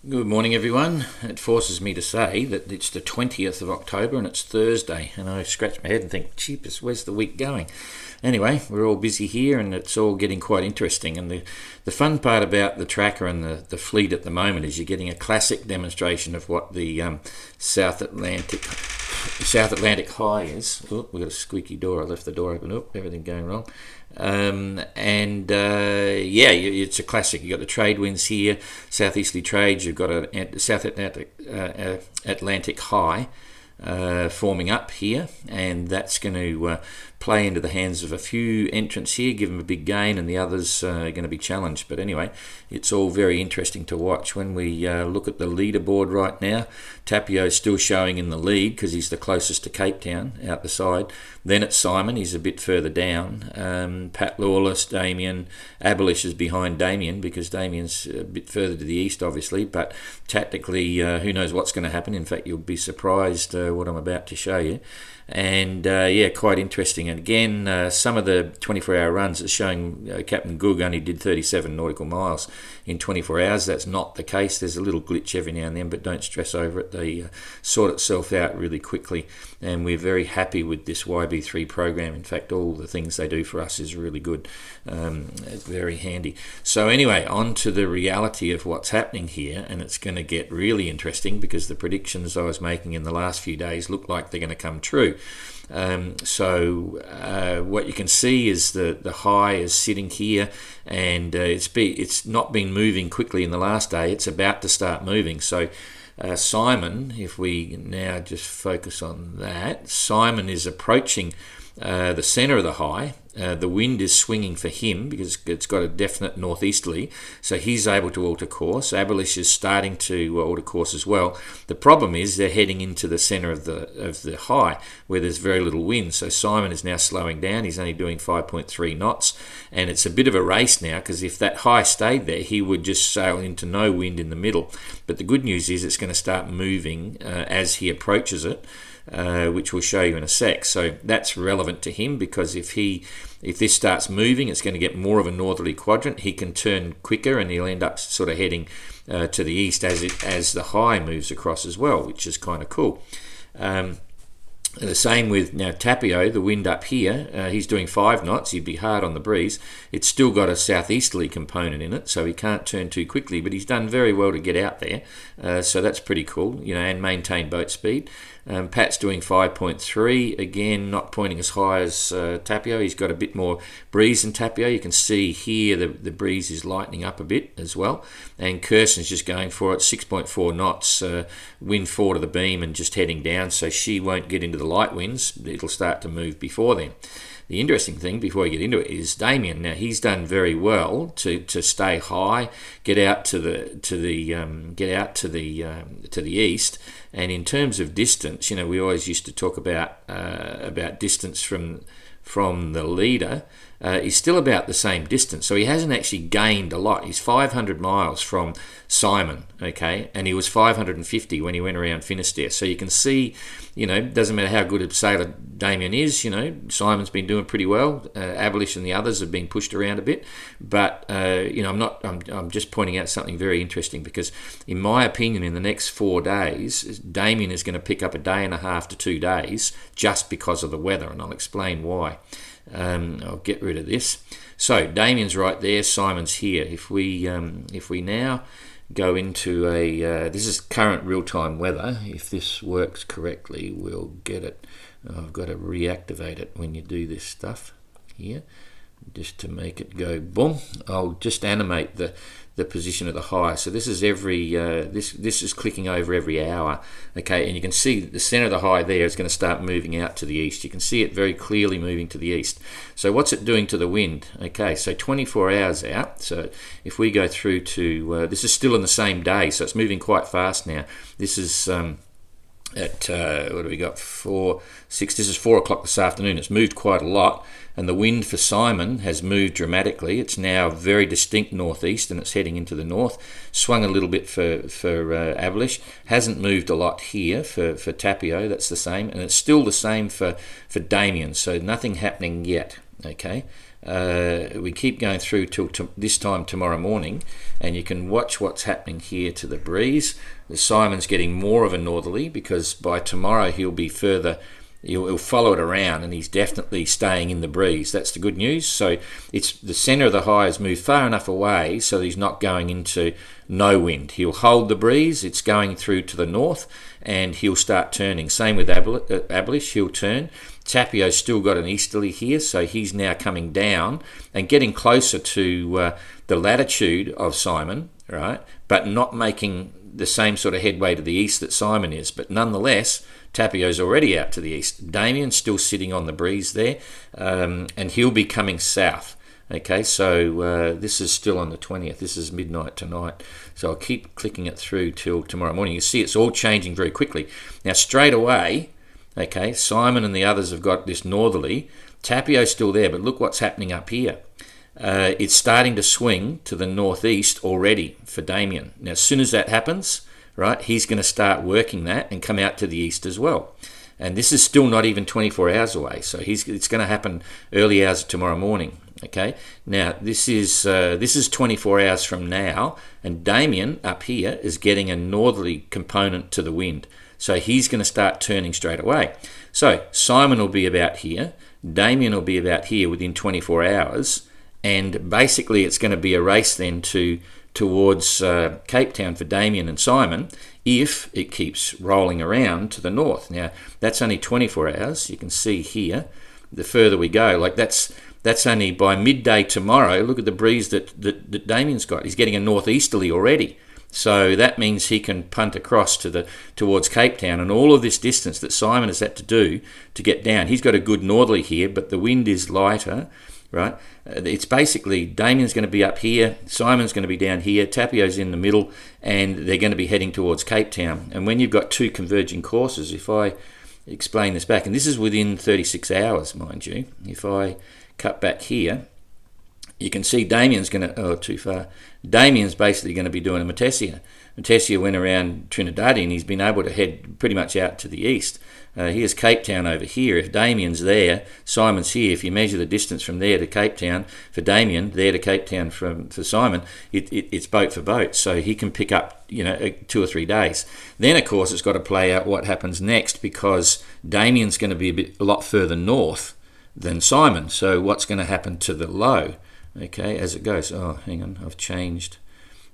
Good morning, everyone. It forces me to say that it's the 20th of October and it's Thursday, and I scratch my head and think, jeepers, where's the week going? Anyway, we're all busy here and it's all getting quite interesting. And the fun part about the tracker and the fleet at the moment is you're getting a classic demonstration of what the South Atlantic high is. Oh, we've got a squeaky door. I left the door open. Oh, everything going wrong. It's a classic. You've got the trade winds here, southeasterly trades. You've got a South Atlantic high forming up here, and that's going to play into the hands of a few entrants here, give them a big gain, and the others are going to be challenged. But anyway, it's all very interesting to watch. When we look at the leaderboard right now, Tapio is still showing in the lead because he's the closest to Cape Town out the side. Then it's Simon, he's a bit further down. Pat Lawless, Damien, Abolish is behind Damien because Damien's a bit further to the east, obviously. But tactically, who knows what's going to happen. In fact, you'll be surprised what I'm about to show you. And quite interesting. And again, some of the 24-hour runs are showing Captain Goog only did 37 nautical miles in 24 hours. That's not the case. There's a little glitch every now and then, but don't stress over it. They sort itself out really quickly. And we're very happy with this YB3 program. In fact, all the things they do for us is really good. It's very handy. So anyway, on to the reality of what's happening here. And it's going to get really interesting because the predictions I was making in the last few days look like they're going to come true. What you can see is the high is sitting here, and it's not been moving quickly in the last day. It's about to start moving. So Simon, if we now just focus on that, Simon is approaching the centre of the high. The wind is swinging for him because it's got a definite northeasterly, so he's able to alter course. Abolish is starting to alter course as well. The problem is they're heading into the centre of the high where there's very little wind. So Simon is now slowing down. He's only doing 5.3 knots, and it's a bit of a race now because if that high stayed there, he would just sail into no wind in the middle. But the good news is it's going to start moving as he approaches it. Which we'll show you in a sec. So that's relevant to him because if this starts moving, it's going to get more of a northerly quadrant. He can turn quicker and he'll end up sort of heading to the east as the high moves across as well, which is kind of cool. The same with now Tapio, the wind up here, he's doing 5 knots, he'd be hard on the breeze. It's still got a southeasterly component in it, so he can't turn too quickly, but he's done very well to get out there, so that's pretty cool, and maintain boat speed. Pat's doing 5.3, again not pointing as high as Tapio. He's got a bit more breeze than Tapio. You can see here the breeze is lightening up a bit as well, and Kirsten's just going for it, 6.4 knots, wind 4 to the beam and just heading down, so she won't get into the light winds. It'll start to move before then. The interesting thing before I get into it is Damien. Now he's done very well to stay high, get out to the east. And in terms of distance, we always used to talk about distance from the leader. He's still about the same distance, so he hasn't actually gained a lot. He's 500 miles from Simon, okay, and he was 550 when he went around Finisterre. So you can see, doesn't matter how good a sailor Damien is, Simon's been doing pretty well. Abolish and the others have been pushed around a bit, but I'm just pointing out something very interesting because, in my opinion, in the next 4 days, Damien is going to pick up a day and a half to 2 days just because of the weather, and I'll explain why. I'll get rid of this. So Damien's right there, Simon's here. If we now go into this is current real-time weather. If this works correctly, we'll get it. I've got to reactivate it when you do this stuff here, just to make it go boom. I'll just animate the position of the high. So this is every this is clicking over every hour, okay, and you can see the center of the high there is going to start moving out to the east. You can see it very clearly moving to the east. So what's it doing to the wind? Okay, so 24 hours out. So if we go through to this is still in the same day, so it's moving quite fast now. This is at what do we got? 6. This is 4 o'clock this afternoon. It's moved quite a lot, and the wind for Simon has moved dramatically. It's now very distinct northeast, and it's heading into the north. Swung a little bit for Abolish. Hasn't moved a lot here for Tapio. That's the same, and it's still the same for Damien. So nothing happening yet. Okay. we keep going through till this time tomorrow morning, and you can watch what's happening here to the breeze. Simon's getting more of a northerly, because by tomorrow he'll be further. He'll follow it around, and he's definitely staying in the breeze. That's the good news. So it's the centre of the high has moved far enough away so that he's not going into no wind. He'll hold the breeze. It's going through to the north, and he'll start turning. Same with Abelish, he'll turn. Tapio's still got an easterly here, so he's now coming down and getting closer to the latitude of Simon, right? But not making the same sort of headway to the east that Simon is. But nonetheless, Tapio's already out to the east. Damien's still sitting on the breeze there, and he'll be coming south. Okay, so this is still on the 20th. This is midnight tonight. So I'll keep clicking it through till tomorrow morning. You see it's all changing very quickly. Now, straight away, okay, Simon and the others have got this northerly. Tapio's still there, but look what's happening up here. It's starting to swing to the northeast already for Damien. Now, as soon as that happens, right, he's going to start working that and come out to the east as well. And this is still not even 24 hours away, so it's going to happen early hours of tomorrow morning. Okay, now this is 24 hours from now, and Damien up here is getting a northerly component to the wind, so he's going to start turning straight away. So Simon will be about here, Damien will be about here within 24 hours, and basically it's going to be a race then towards Cape Town for Damien and Simon if it keeps rolling around to the north. Now, that's only 24 hours. You can see here, the further we go, like that's only by midday tomorrow. Look at the breeze that Damien's got. He's getting a northeasterly already. So that means he can punt across towards Cape Town, and all of this distance that Simon has had to do to get down. He's got a good northerly here, but the wind is lighter, right? It's basically Damien's going to be up here, Simon's going to be down here, Tapio's in the middle, and they're going to be heading towards Cape Town. And when you've got two converging courses, if I explain this back, and this is within 36 hours, mind you, if I cut back here, you can see Damien's going to, too far. Damien's basically going to be doing a Matessia. Matessia went around Trinidad, and he's been able to head pretty much out to the east. Here's Cape Town over here. If Damien's there, Simon's here. If you measure the distance from there to Cape Town for Damien, there to Cape Town for Simon, it's boat for boat. So he can pick up, 2 or 3 days. Then, of course, it's got to play out what happens next, because Damien's going to be a lot further north than Simon. So what's going to happen to the low, okay, as it goes? Oh, hang on, I've changed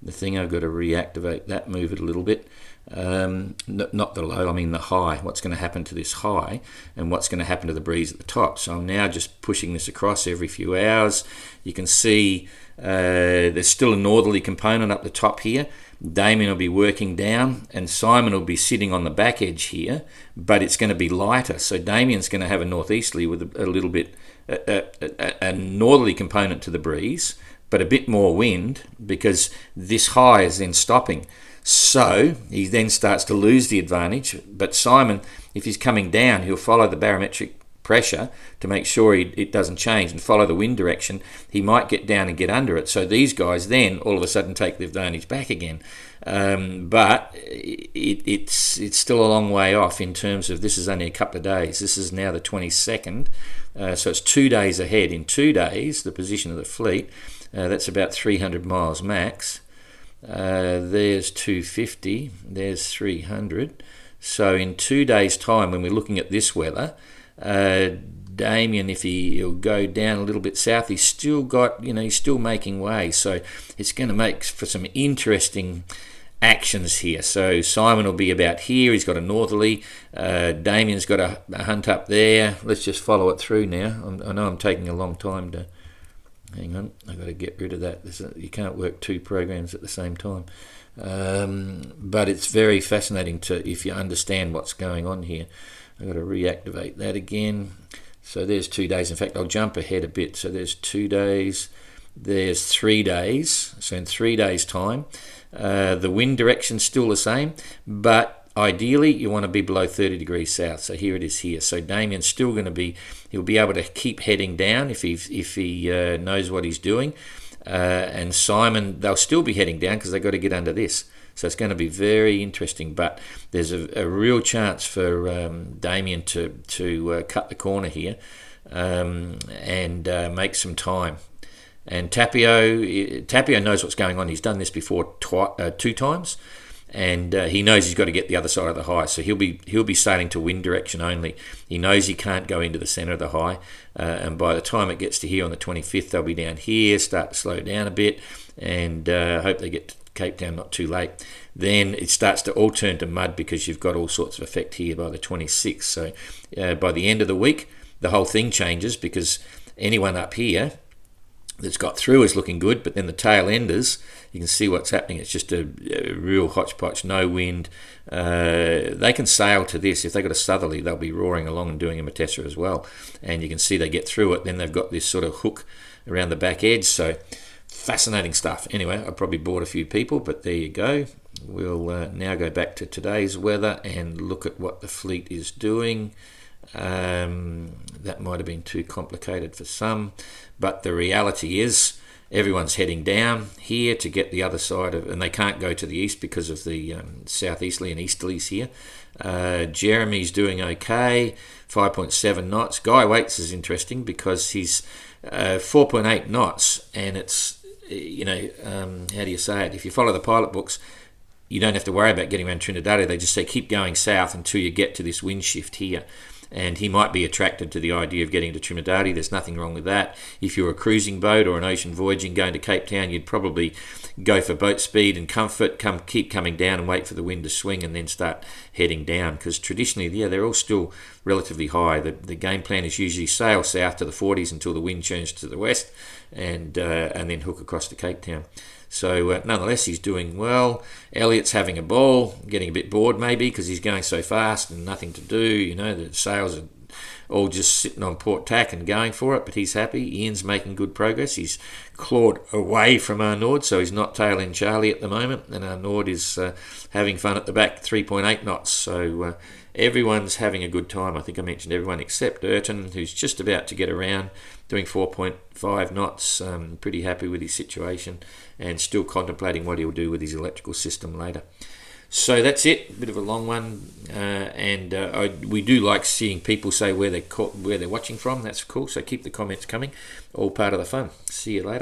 the thing. I've got to reactivate that, move it a little bit. Not the low, I mean the high. What's going to happen to this high, and what's going to happen to the breeze at the top? So I'm now just pushing this across every few hours. You can see there's still a northerly component up the top here. Damien will be working down, and Simon will be sitting on the back edge here, but it's going to be lighter. So Damien's going to have a northeasterly with a little bit a northerly component to the breeze, but a bit more wind, because this high is then stopping. So he then starts to lose the advantage. But Simon, if he's coming down, he'll follow the barometric pressure to make sure it doesn't change and follow the wind direction. He might get down and get under it. So these guys then all of a sudden take the advantage back again. But it's still a long way off in terms of, this is only a couple of days. This is now the 22nd. So it's 2 days ahead. In 2 days, the position of the fleet, that's about 300 miles max. There's 250, there's 300. So in 2 days' time, when we're looking at this weather, Damien, if he'll go down a little bit south, he's still got, he's still making way. So it's going to make for some interesting actions here. So Simon will be about here. He's got a northerly. Damien's got a hunt up there. Let's just follow it through now. I know I'm taking a long time to... Hang on, I've got to get rid of that. You can't work two programs at the same time. But it's very fascinating if you understand what's going on here. I've got to reactivate that again. So there's 2 days. In fact, I'll jump ahead a bit. So there's 2 days. There's 3 days. So in 3 days' time, the wind direction's still the same, but ideally, you want to be below 30 degrees south. So here it is here. So Damien's still going to be, he'll be able to keep heading down if he knows what he's doing. And Simon, they'll still be heading down because they've got to get under this. So it's going to be very interesting. But there's a real chance for Damien to cut the corner here. and make some time. And Tapio knows what's going on. He's done this before 2 times, and he knows he's got to get the other side of the high. So he'll be sailing to wind direction only. He knows he can't go into the centre of the high, and by the time it gets to here on the 25th, they'll be down here, start to slow down a bit, and hope they get to Cape Town not too late. Then it starts to all turn to mud because you've got all sorts of effect here by the 26th. So by the end of the week, the whole thing changes, because anyone up here that's got through is looking good, but then the tail enders, you can see what's happening. It's just a real hodgepodge, no wind. They can sail to this. If they've got a southerly, they'll be roaring along and doing a Matessa as well. And you can see they get through it. Then they've got this sort of hook around the back edge. So fascinating stuff. Anyway, I probably bored a few people, but there you go. We'll now go back to today's weather and look at what the fleet is doing. That might have been too complicated for some, but the reality is everyone's heading down here to get the other side of, and they can't go to the east because of the southeasterly and easterlies here. Jeremy's doing okay, 5.7 knots. Guy Waits is interesting because he's 4.8 knots, and it's, how do you say it? If you follow the pilot books, you don't have to worry about getting around Trinidad. They just say keep going south until you get to this wind shift here. And he might be attracted to the idea of getting to Trinidad. There's nothing wrong with that. If you're a cruising boat or an ocean voyaging going to Cape Town, you'd probably go for boat speed and comfort, keep coming down and wait for the wind to swing and then start heading down. Because traditionally, they're all still relatively high. The game plan is usually sail south to the 40s until the wind turns to the west, and then hook across to Cape Town. So nonetheless, he's doing well. Elliot's having a ball, getting a bit bored maybe because he's going so fast and nothing to do. The sails are all just sitting on port tack and going for it, but he's happy. Ian's making good progress. He's clawed away from Arnaud, so he's not tailing Charlie at the moment, and Arnaud is having fun at the back, 3.8 knots. So everyone's having a good time. I think I mentioned everyone except Ayrton, who's just about to get around, doing 4.5 knots. Pretty happy with his situation and still contemplating what he'll do with his electrical system later. So that's it, a bit of a long one, and we do like seeing people say where they're watching from. That's cool, so keep the comments coming, all part of the fun. See you later.